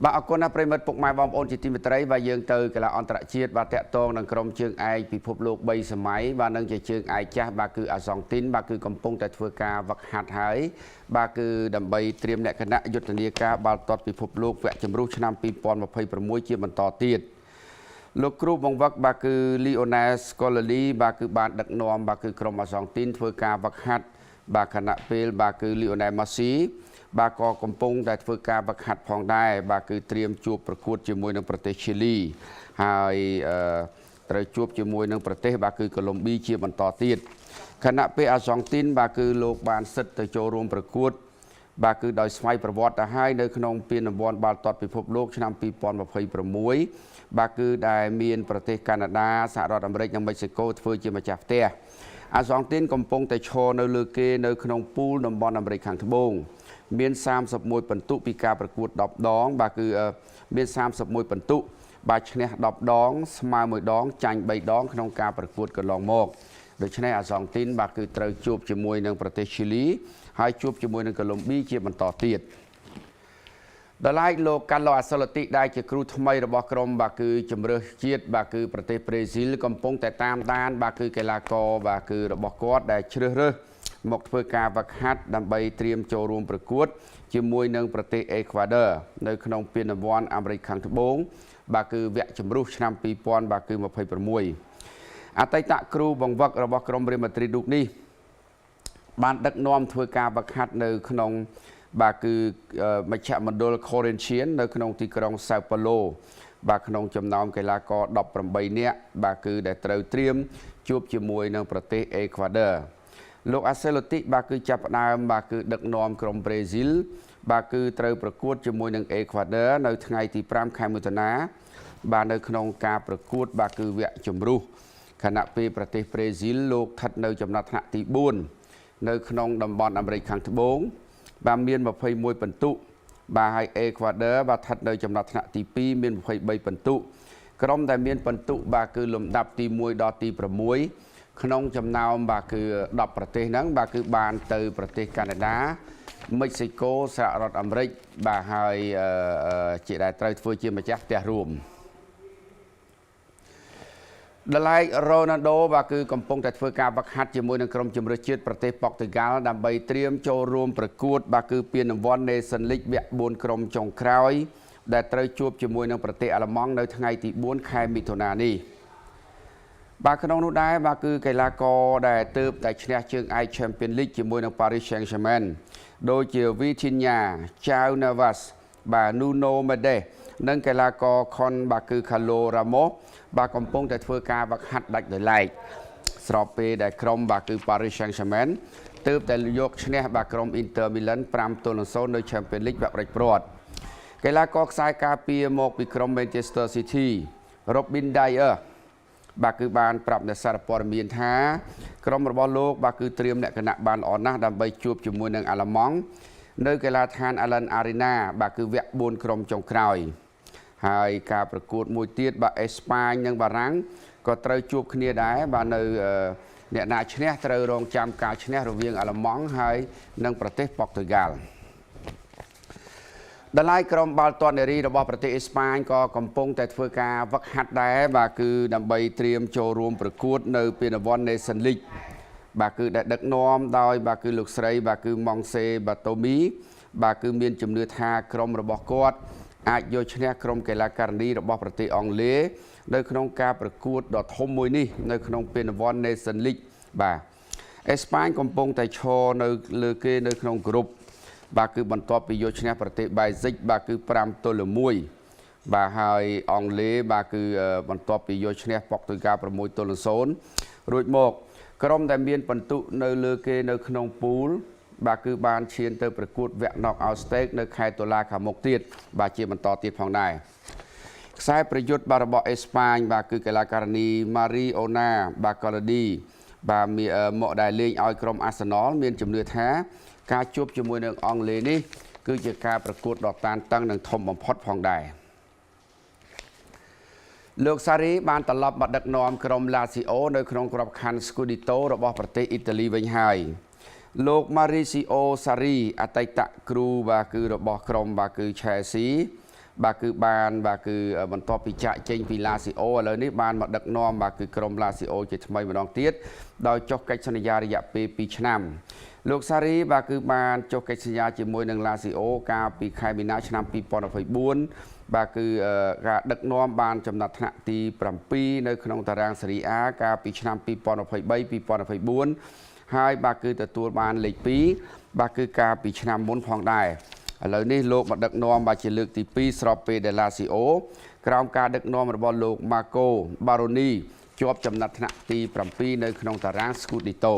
បាទអរគុណណាស់ប្រិមិត្តពុកម៉ែបងប្អូនជាទីមេត្រីបាទយើងទៅកីឡាអន្តរជាតិបាទតាក់ទងនឹងក្រុមជើងឯកពិភពលោក3សម័យបាទនឹងជាជើងឯកចាស់បាទគឺអាសង់ទីនបាទគឺកំពុងតែធ្វើការវឹកហាត់ហើយបាទគឺដើម្បីត្រៀមលក្ខណៈយុទ្ធនាការបាល់ទាត់ពិភពលោកវគ្គជម្រុះឆ្នាំ2026ជាបន្តទៀតលោកគ្រូបង្វឹកបាទគឺ Lionel Scaloni បាទគឺបានដឹកនាំបាទគឺក្រុមអាសង់ទីនធ្វើការវឹកហាត់បាទខណៈពេលបាទគឺ Lionel Messi បាទក៏កំពុងតែធ្វើការវឹកហាត់ផងដែរបាទគឺត្រៀមជួបប្រកួតជាមួយនឹងប្រទេសឈីលីហើយត្រូវជួបជាមួយនឹងប្រទេសបាទគឺកូឡុំប៊ីជាបន្តទៀតខណៈពេលអាសង់ទីនបាទគឺលោកបានសិទ្ធទៅចូលរួមប្រកួតបាទគឺដោយស្វ័យប្រវត្តិទៅហើយនៅក្នុងពានរង្វាន់បាល់ទាត់ពិភពលោកឆ្នាំ2026បាទគឺដែលមានប្រទេសកាណាដាសហរដ្ឋអាមេរិកនិងមិចស៊ីកូធ្វើជាម្ចាស់ផ្ទះអាសង់ទីនកំពុងតែឈរនៅលើគេនៅក្នុងពូលតំបន់អាមេរិកខាងត្បូងមាន31ពិន្ទុពីការប្រកួត10ដងបាទគឺមាន31ពិន្ទុបាទឈ្នះ10ដងស្មើ1ដងចាញ់3ដងក្នុងការប្រកួតកន្លងមកដូច្នេះអាសង់ទីនបាទគឺត្រូវជួបជាមួយនឹងប្រទេសឈីលីហើយជួបជាមួយនឹងកូឡុំប៊ីជាបន្តទៀតដល់ឡែកលោកកាឡូអាសូឡូទីដែលជាគ្រូថ្មីរបស់ក្រុមបាទគឺជំរឿសជាតិបាទគឺប្រទេសប្រេស៊ីលកំពុងតែតាមដានបាទគឺកីឡាករបាទគឺរបស់គាត់ដែលជ្រើសរើសមកធ្វើការវឹកហាត់ដើម្បីត្រៀមចូលរួមប្រកួតជាមួយនឹងប្រទេសអេក្វាដ័រនៅក្នុងពានរង្វាន់អាមេរិកខាងត្បូងបាទគឺវគ្គជម្រុះឆ្នាំ2026អតីតគ្រូបង្វឹករបស់ក្រុមរ៉េម៉ាឌ្រីតរូបនេះបានដឹកនាំធ្វើការវឹកហាត់នៅក្នុងបាទគឺមជ្ឈមណ្ឌល Corinthians នៅក្នុងទីក្រុង Sao Paulo បាទក្នុងចំណោមកីឡាករ18នាក់បាទគឺដែលត្រូវត្រៀមជួបជាមួយនឹងប្រទេសអេក្វាដ័រលោកអាសេឡូទីបាទគឺចាប់ផ្ដើមបាទគឺដឹកនាំក្រុមប្រេស៊ីលបាទគឺត្រូវប្រកួតជាមួយនឹងអេក្វាដ័រនៅថ្ងៃទី5ខែមិថុនាបាទនៅក្នុងការប្រកួតបាទគឺវគ្គជម្រុះខណៈពេលប្រទេសប្រេស៊ីលលោកស្ថិតនៅចំណាត់ថ្នាក់ទី4នៅក្នុងតំបន់អាមេរិកខាងត្បូងបាទមាន21ពិន្ទុបាទហើយអេក្វាដ័របាទស្ថិតនៅចំណាត់ថ្នាក់ទី2មាន23ពិន្ទុក្រុមដែលមានពិន្ទុបាទគឺលំដាប់ទី1ដល់ទី6ក្នុងចំណោមបាទគឺ10ប្រទេសហ្នឹងបាទគឺបានទៅប្រទេសកាណាដាមិចស៊ីកូសហរដ្ឋអាមេរិកបាទហើយជាដែលត្រូវធ្វើជាម្ចាស់ផ្ទះរួមដល់ឡែករ៉ូណាល់ដូបាទគឺកំពុងតែធ្វើការវឹកហាត់ជាមួយនឹងក្រុមជម្រើសជាតិប្រទេសប៉ុកតឺហ្គាល់ដើម្បីត្រៀមចូលរួមប្រកួតបាទគឺពានរង្វាន់ Nation League វគ្គ4ក្រុមចុងក្រោយដែលត្រូវជួបជាមួយនឹងប្រទេសអាល្លឺម៉ង់នៅថ្ងៃទី4ខែមិថុនានេះបាទក្នុងនោះដែរបាទគឺកីឡាករដែលទើបតែឈ្នះជើងឯក Champions League ជាមួយនឹង Paris Saint-Germain ដូចជា Vitinha, João Neves បាទ Nuno Mendes និងកីឡាករ Con បាទគឺ Carlos Ramos បាទកំពុងតែធ្វើការវឹកហាត់ដាច់ដោយឡែកស្របពេលដែលក្រុមបាទគឺ Paris Saint-Germain ទើបតែយកឈ្នះបាទក្រុម Inter Milan 5-0 នៅ Champions League វគ្គផ្ដាច់ព្រាត់កីឡាករខ្សែការពារមកពីក្រុម Manchester City Robin Dier បាទគឺបានប្រាប់អ្នកសារព័ត៌មានថាក្រុមរបស់លោកបាទគឺត្រៀមលក្ខណៈបានល្អណាស់ដើម្បីជួបជាមួយនឹងអាល្លឺម៉ង់នៅកីឡដ្ឋាន Allianz Arena បាទគឺវគ្គ4ក្រុមចុងក្រោយហើយការប្រកួតមួយទៀតបាទអេស្ប៉ាញនិងបារាំងក៏ត្រូវជួបគ្នាដែរបាទនៅអ្នកណាឈ្នះត្រូវរងចាំការឈ្នះរវាងអាល្លឺម៉ង់ហើយនិងប្រទេសប៉ុកតឺហ្គាល់ដល់ឡែកក្រុមបាល់ទាត់នារីរបស់ប្រទេសអេស្ប៉ាញក៏កំពុងតែធ្វើការវឹកហាត់ដែរបាទគឺដើម្បីត្រៀមចូលរួមប្រកួតនៅពានរង្វាន់ Nation League បាទគឺដែលដឹកនាំដោយបាទគឺលោកស្រីបាទគឺម៉ង់សេបាតូមីបាទគឺមានជំនឿថាក្រុមរបស់គាត់អាចយកឈ្នះក្រុមកីឡាការិនីរបស់ប្រទេសអង់គ្លេសនៅក្នុងការប្រកួតដ៏ធំមួយនេះនៅក្នុងពានរង្វាន់ Nation League បាទអេស្ប៉ាញកំពុងតែឈរនៅលើគេនៅក្នុងក្រុមបាទគឺបន្ទាប់ពីយកឈ្នះប្រទេសបែហ្សិកបាទគឺ5-1បាទហើយអង់គ្លេសបាទគឺបន្ទាប់ពីយកឈ្នះប៉ុកតឺហ្គាល់6-0រួចមកក្រុមដែលមានពិន្ទុនៅលើគេនៅក្នុងពូលបាទគឺបានឈានទៅប្រកួតវគ្គ Knock-out Stage នៅខែតុលាខាងមុខទៀតបាទជាបន្តទៀតផងដែរខ្សែប្រយុទ្ធបាទរបស់អេស្ប៉ាញបាទគឺកីឡាការិនី Mariona បាទកូឡាឌីបាទមកដែលលេងឲ្យក្រុម Arsenal មានជំនឿថាការជួបជាមួយនឹងអង់គ្លេសនេះគឺជាការប្រកួតដ៏តានតឹងនិងធំបំផុតផងដែរលោកសារីបានត្រឡប់មកដឹកនាំក្រុម Lazio នៅក្នុងក្របខ័ណ្ឌ Scudetto របស់ប្រទេសអ៊ីតាលីវិញហើយលោក Mauricio Sarri អតីតគ្រូបាទគឺរបស់ក្រុមបាទគឺ Chelsea បាទគឺបានបាទគឺបន្ទាប់ពីចាក់ចេញពីឡាស៊ីអូឥឡូវនេះបានមកដឹកនាំបាទគឺក្រុមឡាស៊ីអូជាថ្មីម្ដងទៀតដោយចុះកិច្ចសន្យារយៈពេល2ឆ្នាំលោកសារីបាទគឺបានចុះកិច្ចសន្យាជាមួយនឹងឡាស៊ីអូកាលពីខែមីនាឆ្នាំ2024បាទគឺការដឹកនាំបានចំណាត់ថ្នាក់ទី7នៅក្នុងតារាងស៊េរីអាកាលពីឆ្នាំ2023-2024ហើយបាទគឺទទួលបានលេខ2បាទគឺកាលពីឆ្នាំមុនផងដែរឥឡូវនេះលោកមកដឹកនាំបាទជាលើកទី2ស្របពេលដែលឡាស៊ីអូក្រោមការដឹកនាំរបស់លោកម៉ាកូបារ៉ូនីជាប់ចំណាត់ថ្នាក់ទី7នៅក្នុងតារាង Scudetto